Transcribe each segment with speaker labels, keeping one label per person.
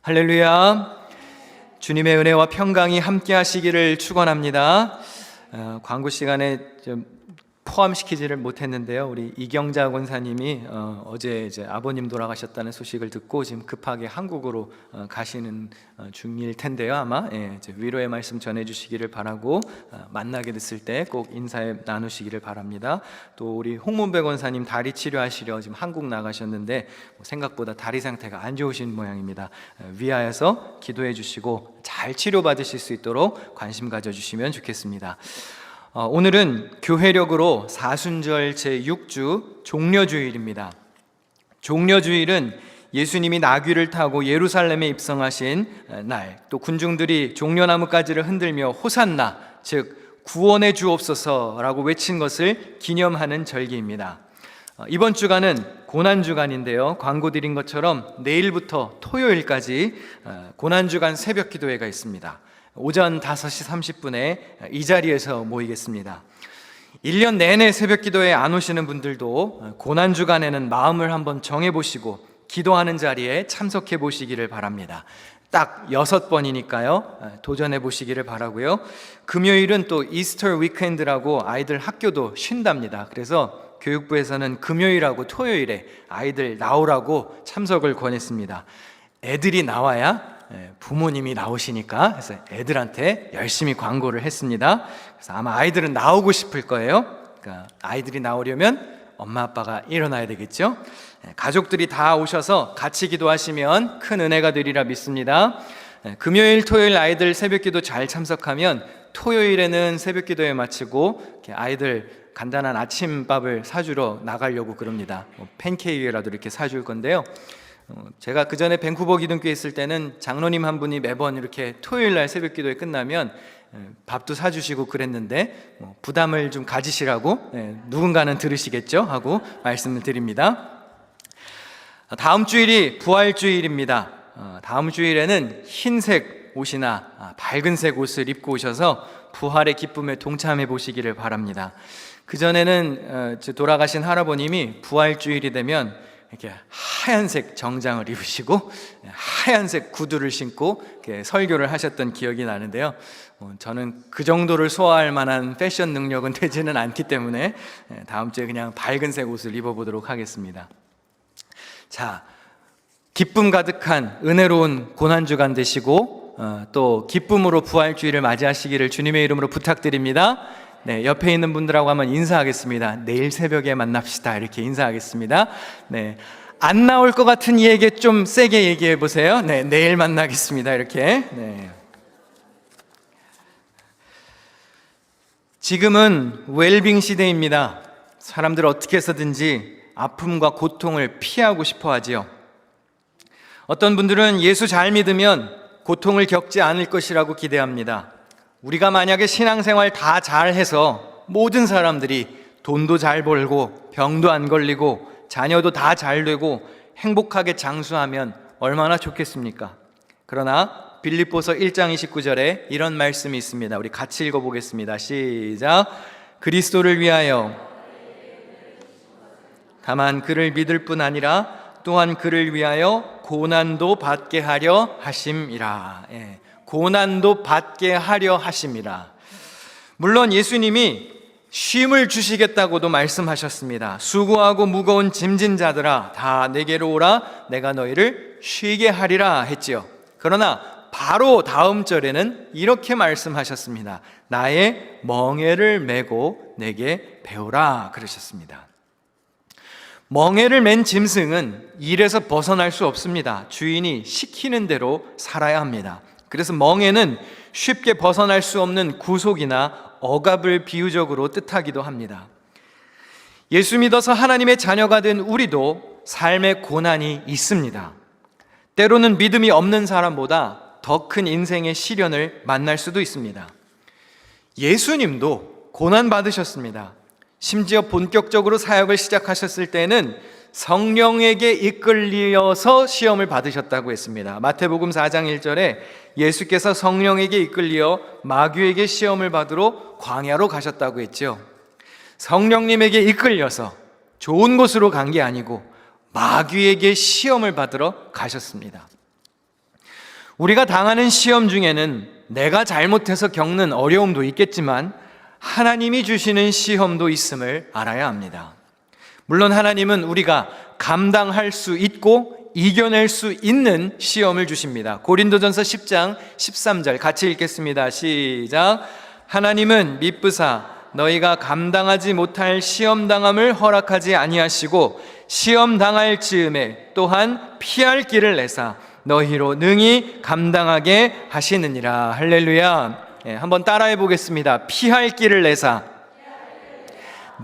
Speaker 1: 할렐루야. 주님의 은혜와 평강이 함께 하시기를 축원합니다. 광고 시간에 좀 포함시키지를 못했는데요. 우리 이경자 권사님이 어제 이제 아버님 돌아가셨다는 소식을 듣고 지금 급하게 한국으로 가시는 중일 텐데요. 아마 이제 위로의 말씀 전해주시기를 바라고 만나게 됐을 때 꼭 인사해 나누시기를 바랍니다. 또 우리 홍문배 권사님 다리 치료하시려 지금 한국 나가셨는데 생각보다 다리 상태가 안 좋으신 모양입니다. 위하여서 기도해 주시고 잘 치료받으실 수 있도록 관심 가져주시면 좋겠습니다. 오늘은 교회력으로 사순절 제6주 종려주일입니다. 종려주일은 예수님이 나귀를 타고 예루살렘에 입성하신 날, 또 군중들이 종려나무가지를 흔들며 호산나, 즉 구원해 주옵소서라고 외친 것을 기념하는 절기입니다. 이번 주간은 고난주간인데요, 광고 드린 것처럼 내일부터 토요일까지 고난주간 새벽기도회가 있습니다. 오전 5시 30분에 이 자리에서 모이겠습니다. 1년 내내 새벽기도에 안 오시는 분들도 고난주간에는 마음을 한번 정해보시고 기도하는 자리에 참석해 보시기를 바랍니다. 딱 6번이니까요 도전해 보시기를 바라고요. 금요일은 또 이스터 위켄드라고 아이들 학교도 쉰답니다. 그래서 교육부에서는 금요일하고 토요일에 아이들 나오라고 참석을 권했습니다. 애들이 나와야 부모님이 나오시니까, 그래서 애들한테 열심히 광고를 했습니다. 그래서 아마 아이들은 나오고 싶을 거예요. 그러니까 아이들이 나오려면 엄마 아빠가 일어나야 되겠죠. 가족들이 다 오셔서 같이 기도하시면 큰 은혜가 되리라 믿습니다. 금요일 토요일 아이들 새벽기도 잘 참석하면 토요일에는 새벽기도에 마치고 아이들 간단한 아침밥을 사주러 나가려고 그럽니다. 팬케이크라도 이렇게 사줄 건데요, 제가 그 전에 밴쿠버 기둥교회 있을 때는 장로님 한 분이 매번 이렇게 토요일날 새벽기도회 끝나면 밥도 사주시고 그랬는데 부담을 좀 가지시라고 누군가는 들으시겠죠 하고 말씀을 드립니다. 다음 주일이 부활주일입니다. 다음 주일에는 흰색 옷이나 밝은색 옷을 입고 오셔서 부활의 기쁨에 동참해 보시기를 바랍니다. 그 전에는 돌아가신 할아버님이 부활주일이 되면 이렇게 하얀색 정장을 입으시고 하얀색 구두를 신고 이렇게 설교를 하셨던 기억이 나는데요, 저는 그 정도를 소화할 만한 패션 능력은 되지는 않기 때문에 다음 주에 그냥 밝은색 옷을 입어보도록 하겠습니다. 자, 기쁨 가득한 은혜로운 고난주간 되시고 또 기쁨으로 부활주일을 맞이하시기를 주님의 이름으로 부탁드립니다. 네, 옆에 있는 분들하고 한번 인사하겠습니다. 내일 새벽에 만납시다, 이렇게 인사하겠습니다. 네, 안 나올 것 같은 이에게 좀 세게 얘기해 보세요. 네, 내일 만나겠습니다, 이렇게. 네. 지금은 웰빙 시대입니다. 사람들 어떻게 해서든지 아픔과 고통을 피하고 싶어 하지요. 어떤 분들은 예수 잘 믿으면 고통을 겪지 않을 것이라고 기대합니다. 우리가 만약에 신앙생활 다 잘해서 모든 사람들이 돈도 잘 벌고 병도 안 걸리고 자녀도 다 잘 되고 행복하게 장수하면 얼마나 좋겠습니까? 그러나 빌립보서 1장 29절에 이런 말씀이 있습니다. 우리 같이 읽어보겠습니다. 시작. 그리스도를 위하여 다만 그를 믿을 뿐 아니라 또한 그를 위하여 고난도 받게 하려 하심이라. 고난도 받게 하려 하심이라. 물론 예수님이 쉼을 주시겠다고도 말씀하셨습니다. 수고하고 무거운 짐진 자들아 다 내게로 오라, 내가 너희를 쉬게 하리라 했지요. 그러나 바로 다음 절에는 이렇게 말씀하셨습니다. 나의 멍에를 메고 내게 배우라 그러셨습니다. 멍에를 맨 짐승은 일에서 벗어날 수 없습니다. 주인이 시키는 대로 살아야 합니다. 그래서 멍에는 쉽게 벗어날 수 없는 구속이나 억압을 비유적으로 뜻하기도 합니다. 예수 믿어서 하나님의 자녀가 된 우리도 삶의 고난이 있습니다. 때로는 믿음이 없는 사람보다 더 큰 인생의 시련을 만날 수도 있습니다. 예수님도 고난 받으셨습니다. 심지어 본격적으로 사역을 시작하셨을 때는 성령에게 이끌려서 시험을 받으셨다고 했습니다. 마태복음 4장 1절에 예수께서 성령에게 이끌려 마귀에게 시험을 받으러 광야로 가셨다고 했죠. 성령님에게 이끌려서 좋은 곳으로 간 게 아니고 마귀에게 시험을 받으러 가셨습니다. 우리가 당하는 시험 중에는 내가 잘못해서 겪는 어려움도 있겠지만 하나님이 주시는 시험도 있음을 알아야 합니다. 물론 하나님은 우리가 감당할 수 있고 이겨낼 수 있는 시험을 주십니다. 고린도전서 10장 13절 같이 읽겠습니다. 시작. 하나님은 미쁘사 너희가 감당하지 못할 시험 당함을 허락하지 아니하시고 시험 당할 즈음에 또한 피할 길을 내사 너희로 능히 감당하게 하시느니라. 할렐루야. 한번 따라해 보겠습니다. 피할 길을 내사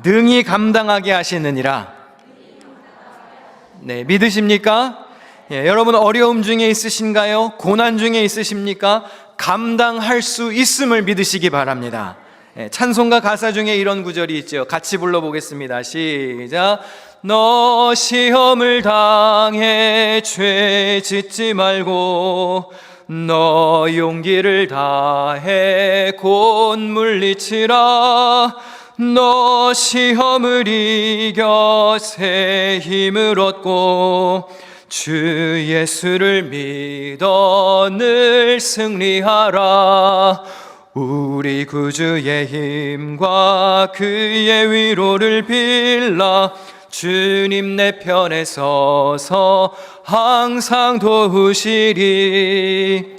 Speaker 1: 능히 감당하게 하시느니라. 네, 믿으십니까? 여러분 어려움 중에 있으신가요? 고난 중에 있으십니까? 감당할 수 있음을 믿으시기 바랍니다. 찬송가 가사 중에 이런 구절이 있죠. 같이 불러보겠습니다. 시작. 너 시험을 당해 죄 짓지 말고 너 용기를 다해 곧 물리치라. 너 시험을 이겨 새 힘을 얻고 주 예수를 믿어 늘 승리하라. 우리 구주의 힘과 그의 위로를 빌라. 주님 내 편에 서서 항상 도우시리.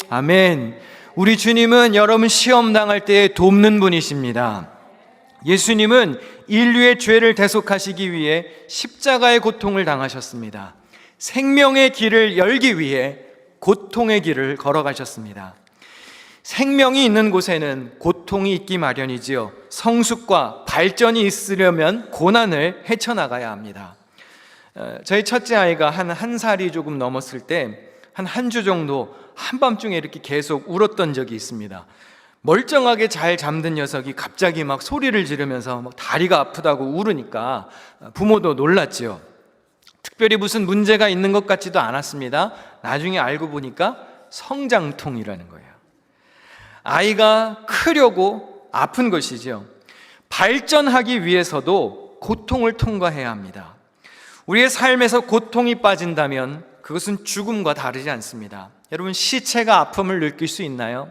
Speaker 1: 아멘. 우리 주님은 여러분 시험 당할 때 돕는 분이십니다. 예수님은 인류의 죄를 대속하시기 위해 십자가의 고통을 당하셨습니다. 생명의 길을 열기 위해 고통의 길을 걸어가셨습니다. 생명이 있는 곳에는 고통이 있기 마련이지요. 성숙과 발전이 있으려면 고난을 헤쳐나가야 합니다. 저희 첫째 아이가 한 살이 조금 넘었을 때 한 주 정도 한밤중에 이렇게 계속 울었던 적이 있습니다. 멀쩡하게 잘 잠든 녀석이 갑자기 막 소리를 지르면서 막 다리가 아프다고 울으니까 부모도 놀랐지요. 특별히 무슨 문제가 있는 것 같지도 않았습니다. 나중에 알고 보니까 성장통이라는 거예요. 아이가 크려고 아픈 것이죠. 발전하기 위해서도 고통을 통과해야 합니다. 우리의 삶에서 고통이 빠진다면 그것은 죽음과 다르지 않습니다. 여러분 시체가 아픔을 느낄 수 있나요?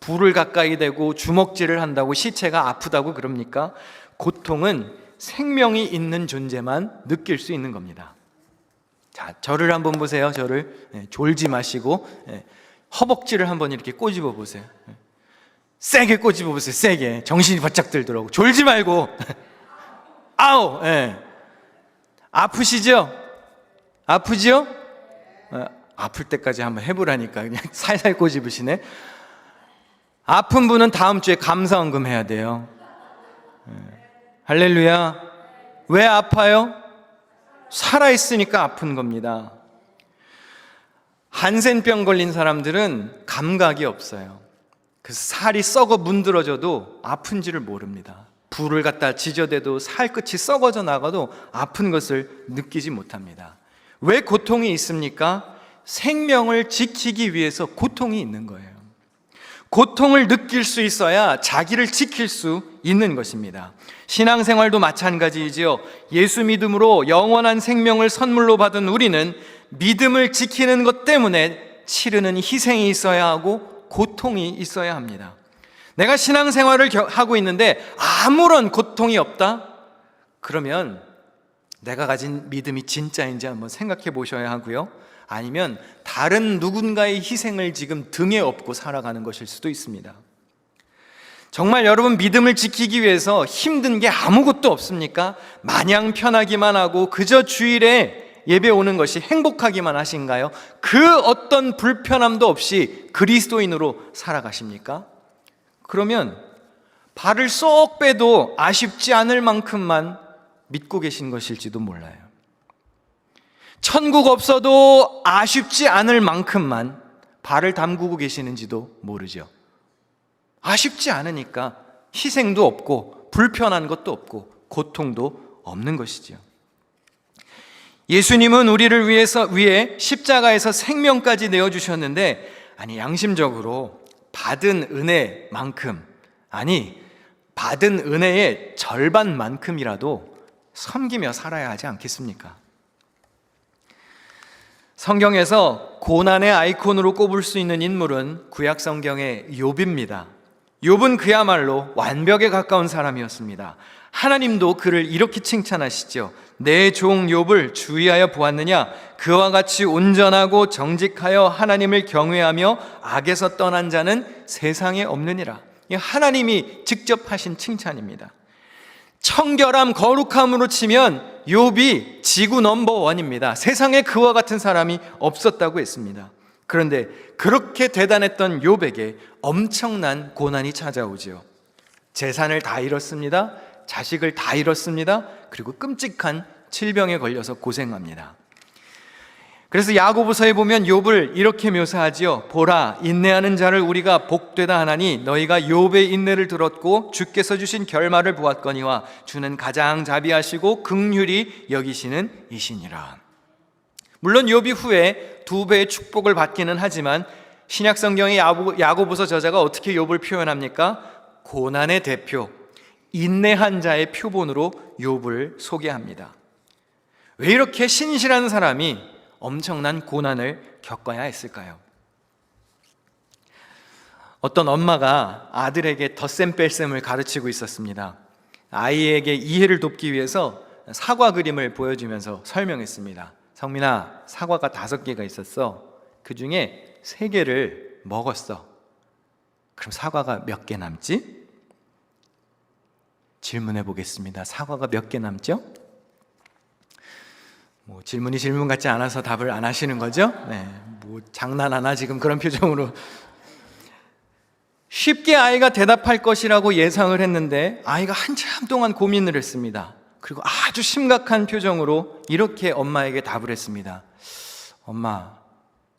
Speaker 1: 불을 가까이 대고 주먹질을 한다고 시체가 아프다고 그럽니까? 고통은 생명이 있는 존재만 느낄 수 있는 겁니다. 자, 저를 한번 보세요. 저를 졸지 마시고 허벅지를 한번 이렇게 꼬집어 보세요. 세게 꼬집어 보세요. 세게. 정신이 바짝 들더라고. 졸지 말고. 아우. 아프시죠? 아프지요? 아플 때까지 한번 해보라니까 그냥 살살 꼬집으시네. 아픈 분은 다음 주에 감사원금 해야 돼요. 할렐루야. 왜 아파요? 살아있으니까 아픈 겁니다. 한센병 걸린 사람들은 감각이 없어요. 그래서 살이 썩어 문드러져도 아픈지를 모릅니다. 불을 갖다 지져대도 살끝이 썩어져 나가도 아픈 것을 느끼지 못합니다. 왜 고통이 있습니까? 생명을 지키기 위해서 고통이 있는 거예요. 고통을 느낄 수 있어야 자기를 지킬 수 있는 것입니다. 신앙생활도 마찬가지이지요. 예수 믿음으로 영원한 생명을 선물로 받은 우리는 믿음을 지키는 것 때문에 치르는 희생이 있어야 하고 고통이 있어야 합니다. 내가 신앙생활을 하고 있는데 아무런 고통이 없다? 그러면 내가 가진 믿음이 진짜인지 한번 생각해 보셔야 하고요. 아니면 다른 누군가의 희생을 지금 등에 업고 살아가는 것일 수도 있습니다. 정말 여러분 믿음을 지키기 위해서 힘든 게 아무것도 없습니까? 마냥 편하기만 하고 그저 주일에 예배 오는 것이 행복하기만 하신가요? 그 어떤 불편함도 없이 그리스도인으로 살아가십니까? 그러면 발을 쏙 빼도 아쉽지 않을 만큼만 믿고 계신 것일지도 몰라요. 천국 없어도 아쉽지 않을 만큼만 발을 담그고 계시는지도 모르죠. 아쉽지 않으니까 희생도 없고 불편한 것도 없고 고통도 없는 것이죠. 예수님은 우리를 위해 십자가에서 생명까지 내어주셨는데 양심적으로 받은 은혜만큼 받은 은혜의 절반만큼이라도 섬기며 살아야 하지 않겠습니까? 성경에서 고난의 아이콘으로 꼽을 수 있는 인물은 구약 성경의 욥입니다. 욥은 그야말로 완벽에 가까운 사람이었습니다. 하나님도 그를 이렇게 칭찬하시죠. 내 종 욥을 주의하여 보았느냐? 그와 같이 온전하고 정직하여 하나님을 경외하며 악에서 떠난 자는 세상에 없느니라. 이 하나님이 직접 하신 칭찬입니다. 청결함, 거룩함으로 치면 욥이 지구 넘버원입니다. 세상에 그와 같은 사람이 없었다고 했습니다. 그런데 그렇게 대단했던 욥에게 엄청난 고난이 찾아오죠. 재산을 다 잃었습니다. 자식을 다 잃었습니다. 그리고 끔찍한 질병에 걸려서 고생합니다. 그래서 야고보서에 보면 욥을 이렇게 묘사하지요. 보라, 인내하는 자를 우리가 복되다 하나니 너희가 욥의 인내를 들었고 주께서 주신 결말을 보았거니와 주는 가장 자비하시고 긍휼히 여기시는 이시니라. 물론 욥이 후에 2배의 축복을 받기는 하지만 신약 성경의 야고보서 저자가 어떻게 욥을 표현합니까? 고난의 대표, 인내한 자의 표본으로 욥을 소개합니다. 왜 이렇게 신실한 사람이 엄청난 고난을 겪어야 했을까요? 어떤 엄마가 아들에게 덧셈 뺄셈을 가르치고 있었습니다. 아이에게 이해를 돕기 위해서 사과 그림을 보여주면서 설명했습니다. 성민아, 사과가 5개가 있었어. 그 중에 3개를 먹었어. 그럼 사과가 몇 개 남지? 질문해 보겠습니다. 사과가 몇 개 남죠? 질문이 질문 같지 않아서 답을 안 하시는 거죠? 네, 장난하나 지금 그런 표정으로. 쉽게 아이가 대답할 것이라고 예상을 했는데 아이가 한참 동안 고민을 했습니다. 그리고 아주 심각한 표정으로 이렇게 엄마에게 답을 했습니다. 엄마,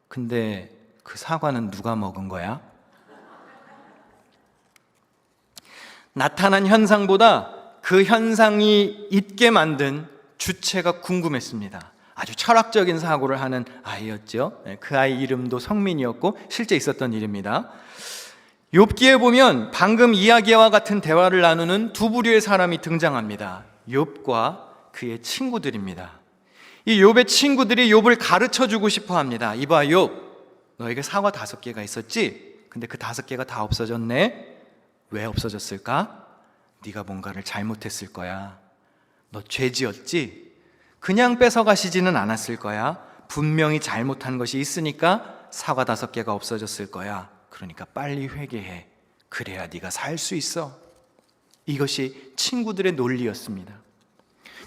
Speaker 1: 근데 그 사과는 누가 먹은 거야? 나타난 현상보다 그 현상이 있게 만든 주체가 궁금했습니다. 아주 철학적인 사고를 하는 아이였죠. 그 아이 이름도 성민이었고 실제 있었던 일입니다. 욥기에 보면 방금 이야기와 같은 대화를 나누는 2 부류의 사람이 등장합니다. 욥과 그의 친구들입니다. 이 욥의 친구들이 욥을 가르쳐주고 싶어 합니다. 이봐 욥, 너에게 사과 5개가 있었지? 근데 그 5개가 다 없어졌네. 왜 없어졌을까? 네가 뭔가를 잘못했을 거야. 너 죄 지었지? 그냥 뺏어가시지는 않았을 거야. 분명히 잘못한 것이 있으니까 사과 5개가 없어졌을 거야. 그러니까 빨리 회개해. 그래야 네가 살 수 있어. 이것이 친구들의 논리였습니다.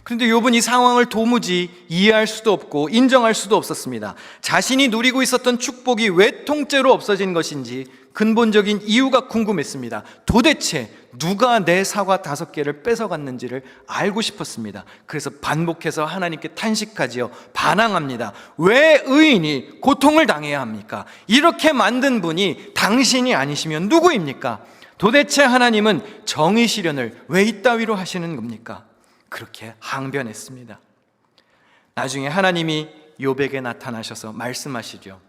Speaker 1: 그런데 욥은 이 상황을 도무지 이해할 수도 없고 인정할 수도 없었습니다. 자신이 누리고 있었던 축복이 왜 통째로 없어진 것인지 근본적인 이유가 궁금했습니다. 도대체 누가 내 사과 5개를 뺏어갔는지를 알고 싶었습니다. 그래서 반복해서 하나님께 탄식하지요. 반항합니다. 왜 의인이 고통을 당해야 합니까? 이렇게 만든 분이 당신이 아니시면 누구입니까? 도대체 하나님은 정의 실현을 왜 이따위로 하시는 겁니까? 그렇게 항변했습니다. 나중에 하나님이 욥에게 나타나셔서 말씀하시죠.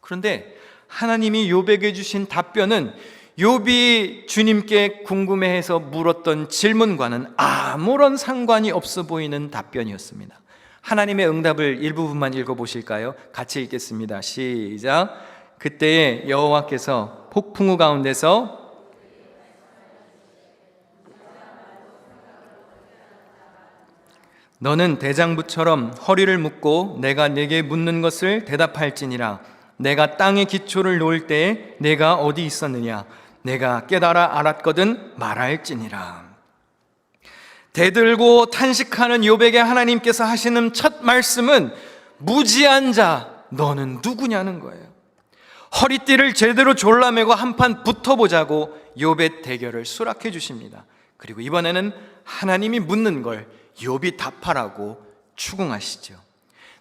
Speaker 1: 그런데 하나님이 욥에게 주신 답변은 욥이 주님께 궁금해해서 물었던 질문과는 아무런 상관이 없어 보이는 답변이었습니다. 하나님의 응답을 일부분만 읽어보실까요? 같이 읽겠습니다. 시작. 그때에 여호와께서 폭풍우 가운데서 너는 대장부처럼 허리를 묶고 내가 네게 묻는 것을 대답할지니라. 내가 땅에 기초를 놓을 때에 내가 어디 있었느냐? 내가 깨달아 알았거든 말할지니라. 대들고 탄식하는 욥에게 하나님께서 하시는 첫 말씀은 무지한 자 너는 누구냐는 거예요. 허리띠를 제대로 졸라매고 한판 붙어보자고 욥의 대결을 수락해 주십니다. 그리고 이번에는 하나님이 묻는 걸 욥이 답하라고 추궁하시죠.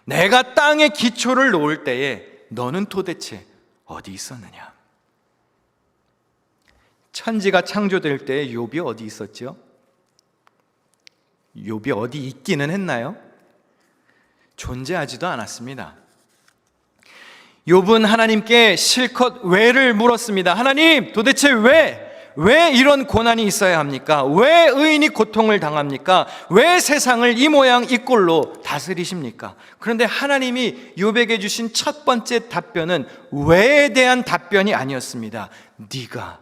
Speaker 1: 내가 땅에 기초를 놓을 때에 너는 도대체 어디 있었느냐? 천지가 창조될 때 욥이 어디 있었죠? 욥이 어디 있기는 했나요? 존재하지도 않았습니다. 욥은 하나님께 실컷 왜를 물었습니다. 하나님, 도대체 왜 이런 고난이 있어야 합니까? 왜 의인이 고통을 당합니까? 왜 세상을 이 모양 이 꼴로 다스리십니까? 그런데 하나님이 욥에게 주신 첫 번째 답변은 왜에 대한 답변이 아니었습니다. 네가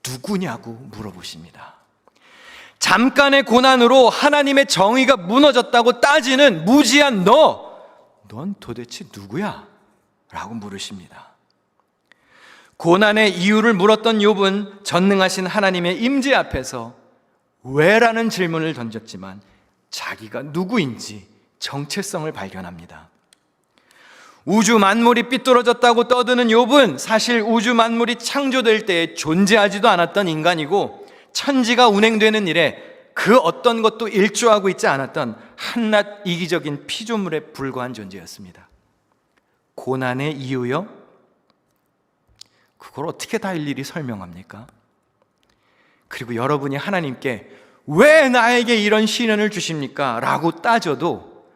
Speaker 1: 누구냐고 물어보십니다. 잠깐의 고난으로 하나님의 정의가 무너졌다고 따지는 무지한 넌 도대체 누구야? 라고 물으십니다. 고난의 이유를 물었던 욥은 전능하신 하나님의 임재 앞에서 왜라는 질문을 던졌지만 자기가 누구인지 정체성을 발견합니다. 우주 만물이 삐뚤어졌다고 떠드는 욥은 사실 우주 만물이 창조될 때에 존재하지도 않았던 인간이고 천지가 운행되는 일에 그 어떤 것도 일조하고 있지 않았던 한낱 이기적인 피조물에 불과한 존재였습니다. 고난의 이유요? 그걸 어떻게 다 일일이 설명합니까? 그리고 여러분이 하나님께 왜 나에게 이런 시련을 주십니까? 라고 따져도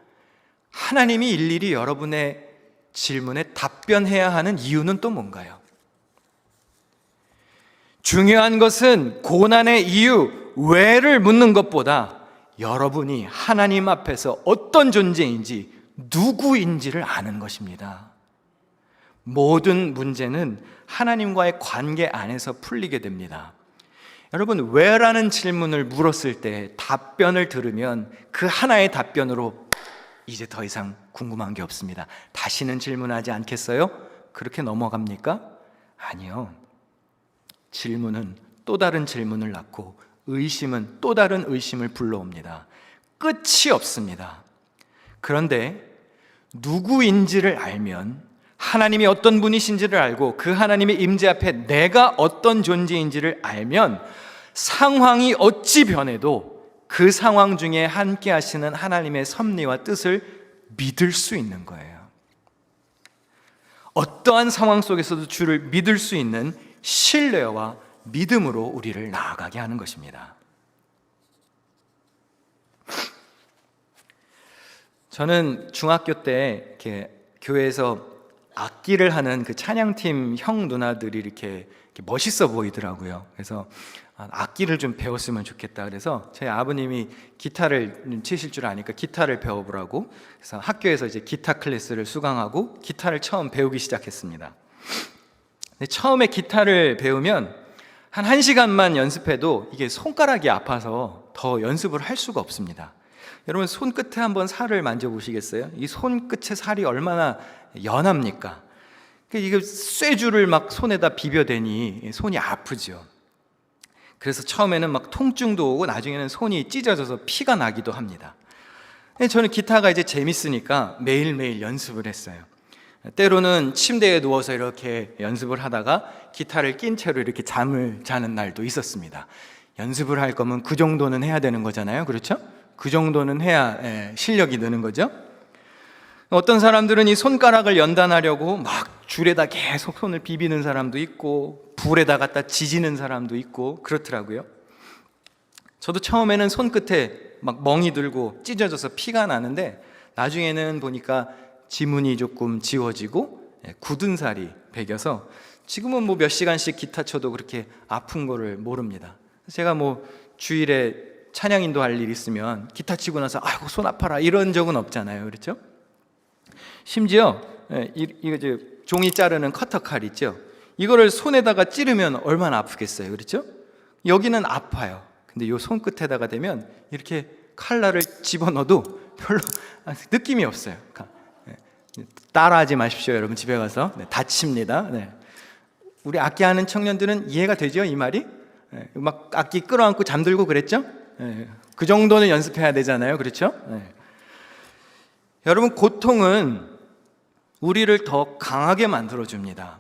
Speaker 1: 하나님이 일일이 여러분의 질문에 답변해야 하는 이유는 또 뭔가요? 중요한 것은 고난의 이유, 왜를 묻는 것보다 여러분이 하나님 앞에서 어떤 존재인지, 누구인지를 아는 것입니다. 모든 문제는 하나님과의 관계 안에서 풀리게 됩니다. 여러분, 왜라는 질문을 물었을 때 답변을 들으면 그 하나의 답변으로 이제 더 이상 궁금한 게 없습니다. 다시는 질문하지 않겠어요? 그렇게 넘어갑니까? 아니요. 질문은 또 다른 질문을 낳고 의심은 또 다른 의심을 불러옵니다. 끝이 없습니다. 그런데 누구인지를 알면, 하나님이 어떤 분이신지를 알고 그 하나님의 임재 앞에 내가 어떤 존재인지를 알면 상황이 어찌 변해도 그 상황 중에 함께 하시는 하나님의 섭리와 뜻을 믿을 수 있는 거예요. 어떠한 상황 속에서도 주를 믿을 수 있는 신뢰와 믿음으로 우리를 나아가게 하는 것입니다. 저는 중학교 때 이렇게 교회에서 악기를 하는 그 찬양팀 형 누나들이 이렇게 멋있어 보이더라고요. 그래서 악기를 좀 배웠으면 좋겠다. 그래서 제 아버님이 기타를 치실 줄 아니까 기타를 배워보라고, 그래서 학교에서 이제 기타 클래스를 수강하고 기타를 처음 배우기 시작했습니다. 근데 처음에 기타를 배우면 한 1시간만 연습해도 이게 손가락이 아파서 더 연습을 할 수가 없습니다. 여러분, 손끝에 한번 살을 만져보시겠어요? 이 손끝의 살이 얼마나 연합니까? 이게 쇠줄을 막 손에다 비벼대니 손이 아프죠. 그래서 처음에는 막 통증도 오고 나중에는 손이 찢어져서 피가 나기도 합니다. 저는 기타가 이제 재밌으니까 매일매일 연습을 했어요. 때로는 침대에 누워서 이렇게 연습을 하다가 기타를 낀 채로 이렇게 잠을 자는 날도 있었습니다. 연습을 할 거면 그 정도는 해야 되는 거잖아요. 그렇죠? 그 정도는 해야 실력이 느는 거죠. 어떤 사람들은 이 손가락을 연단하려고 막 줄에다 계속 손을 비비는 사람도 있고 불에다 갖다 지지는 사람도 있고 그렇더라고요. 저도 처음에는 손끝에 막 멍이 들고 찢어져서 피가 나는데 나중에는 보니까 지문이 조금 지워지고 굳은 살이 배겨서 지금은 뭐 몇 시간씩 기타 쳐도 그렇게 아픈 거를 모릅니다. 제가 뭐 주일에 찬양 인도할 일 있으면 기타 치고 나서 아이고 손 아파라 이런 적은 없잖아요. 그렇죠? 심지어 이거 종이 자르는 커터 칼 있죠? 이거를 손에다가 찌르면 얼마나 아프겠어요. 그렇죠? 여기는 아파요. 근데 이 손끝에다가 대면 이렇게 칼날을 집어넣어도 별로 느낌이 없어요. 따라하지 마십시오. 여러분 집에 가서. 다칩니다. 우리 악기 하는 청년들은 이해가 되죠? 이 말이? 막 악기 끌어안고 잠들고 그랬죠? 그 정도는 연습해야 되잖아요. 그렇죠? 여러분, 고통은 우리를 더 강하게 만들어줍니다.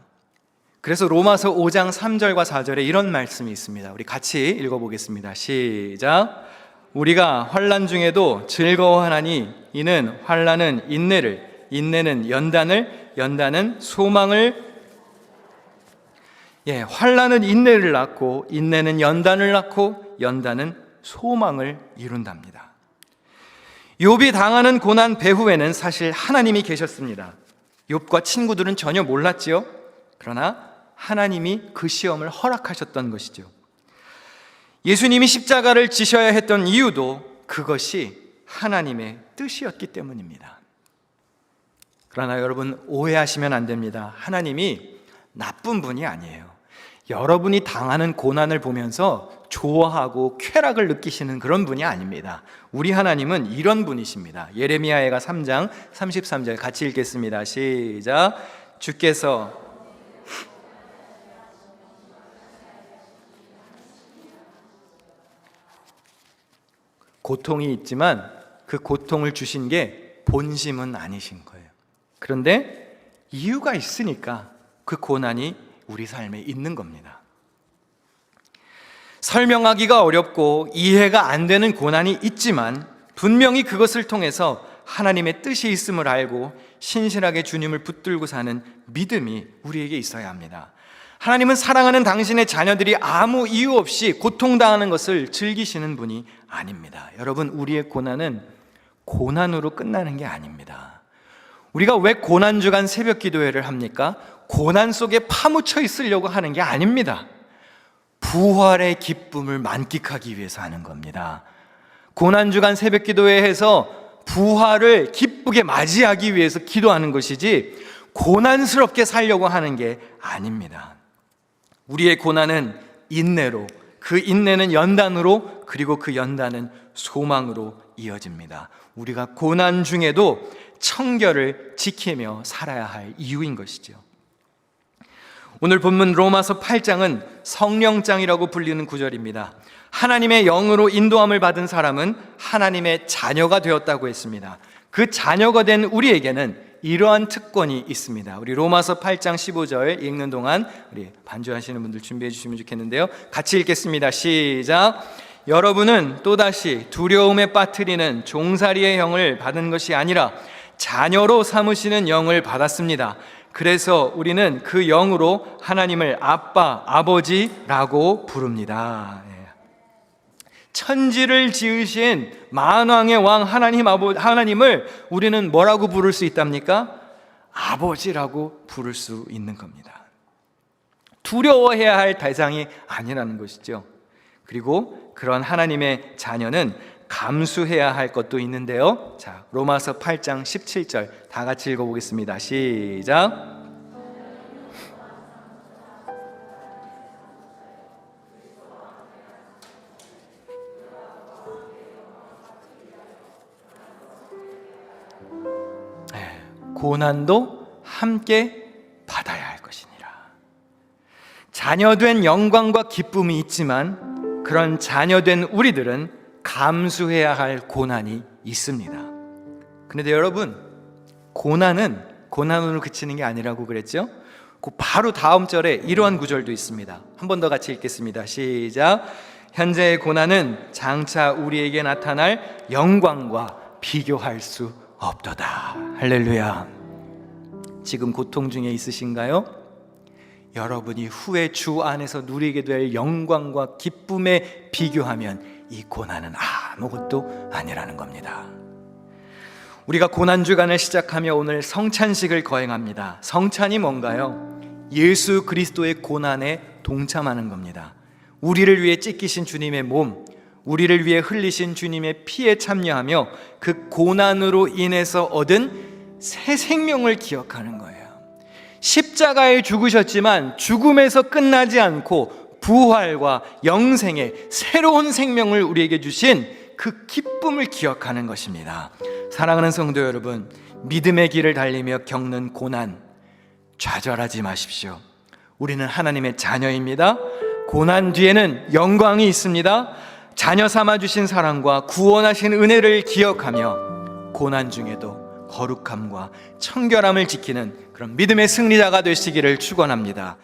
Speaker 1: 그래서 로마서 5장 3절과 4절에 이런 말씀이 있습니다. 우리 같이 읽어보겠습니다. 시작. 우리가 환난 중에도 즐거워하나니 이는 환난은 인내를, 인내는 연단을, 연단은 소망을, 환난은 인내를 낳고 인내는 연단을 낳고 연단은 소망을 이룬답니다. 욥이 당하는 고난 배후에는 사실 하나님이 계셨습니다. 욥과 친구들은 전혀 몰랐지요. 그러나 하나님이 그 시험을 허락하셨던 것이죠. 예수님이 십자가를 지셔야 했던 이유도 그것이 하나님의 뜻이었기 때문입니다. 그러나 여러분, 오해하시면 안 됩니다. 하나님이 나쁜 분이 아니에요. 여러분이 당하는 고난을 보면서 좋아하고 쾌락을 느끼시는 그런 분이 아닙니다. 우리 하나님은 이런 분이십니다. 예레미야가 3장 33절 같이 읽겠습니다. 시작. 주께서 고통이 있지만 그 고통을 주신 게 본심은 아니신 거예요. 그런데 이유가 있으니까 그 고난이 우리 삶에 있는 겁니다. 설명하기가 어렵고 이해가 안 되는 고난이 있지만 분명히 그것을 통해서 하나님의 뜻이 있음을 알고 신실하게 주님을 붙들고 사는 믿음이 우리에게 있어야 합니다. 하나님은 사랑하는 당신의 자녀들이 아무 이유 없이 고통당하는 것을 즐기시는 분이 아닙니다. 여러분, 우리의 고난은 고난으로 끝나는 게 아닙니다. 우리가 왜 고난주간 새벽 기도회를 합니까? 고난 속에 파묻혀 있으려고 하는 게 아닙니다. 부활의 기쁨을 만끽하기 위해서 하는 겁니다. 고난주간 새벽 기도회에서 부활을 기쁘게 맞이하기 위해서 기도하는 것이지 고난스럽게 살려고 하는 게 아닙니다. 우리의 고난은 인내로, 그 인내는 연단으로, 그리고 그 연단은 소망으로 이어집니다. 우리가 고난 중에도 청결을 지키며 살아야 할 이유인 것이죠. 오늘 본문 로마서 8장은 성령장이라고 불리는 구절입니다. 하나님의 영으로 인도함을 받은 사람은 하나님의 자녀가 되었다고 했습니다. 그 자녀가 된 우리에게는 이러한 특권이 있습니다. 우리 로마서 8장 15절 읽는 동안 우리 반주하시는 분들 준비해 주시면 좋겠는데요. 같이 읽겠습니다. 시작. 여러분은 또다시 두려움에 빠뜨리는 종살이의 영을 받은 것이 아니라 자녀로 삼으시는 영을 받았습니다. 그래서 우리는 그 영으로 하나님을 아빠, 아버지라고 부릅니다. 천지를 지으신 만왕의 왕 하나님을 우리는 뭐라고 부를 수 있답니까? 아버지라고 부를 수 있는 겁니다. 두려워해야 할 대상이 아니라는 것이죠. 그리고 그런 하나님의 자녀는 감수해야 할 것도 있는데요. 자, 로마서 8장 17절 다 같이 읽어보겠습니다. 시작. 고난도 함께 받아야 할 것이니라. 자녀된 영광과 기쁨이 있지만 그런 자녀된 우리들은 감수해야 할 고난이 있습니다. 그런데 여러분, 고난은 고난으로 그치는 게 아니라고 그랬죠? 그 바로 다음 절에 이러한 구절도 있습니다. 한 번 더 같이 읽겠습니다. 시작. 현재의 고난은 장차 우리에게 나타날 영광과 비교할 수 없도다. 할렐루야. 지금 고통 중에 있으신가요? 여러분이 후에 주 안에서 누리게 될 영광과 기쁨에 비교하면 이 고난은 아무것도 아니라는 겁니다. 우리가 고난주간을 시작하며 오늘 성찬식을 거행합니다. 성찬이 뭔가요? 예수 그리스도의 고난에 동참하는 겁니다. 우리를 위해 찢기신 주님의 몸, 우리를 위해 흘리신 주님의 피에 참여하며 그 고난으로 인해서 얻은 새 생명을 기억하는 거예요. 십자가에 죽으셨지만 죽음에서 끝나지 않고 부활과 영생의 새로운 생명을 우리에게 주신 그 기쁨을 기억하는 것입니다. 사랑하는 성도 여러분, 믿음의 길을 달리며 겪는 고난 좌절하지 마십시오. 우리는 하나님의 자녀입니다. 고난 뒤에는 영광이 있습니다. 자녀 삼아 주신 사랑과 구원하신 은혜를 기억하며 고난 중에도 거룩함과 청결함을 지키는 그런 믿음의 승리자가 되시기를 축원합니다.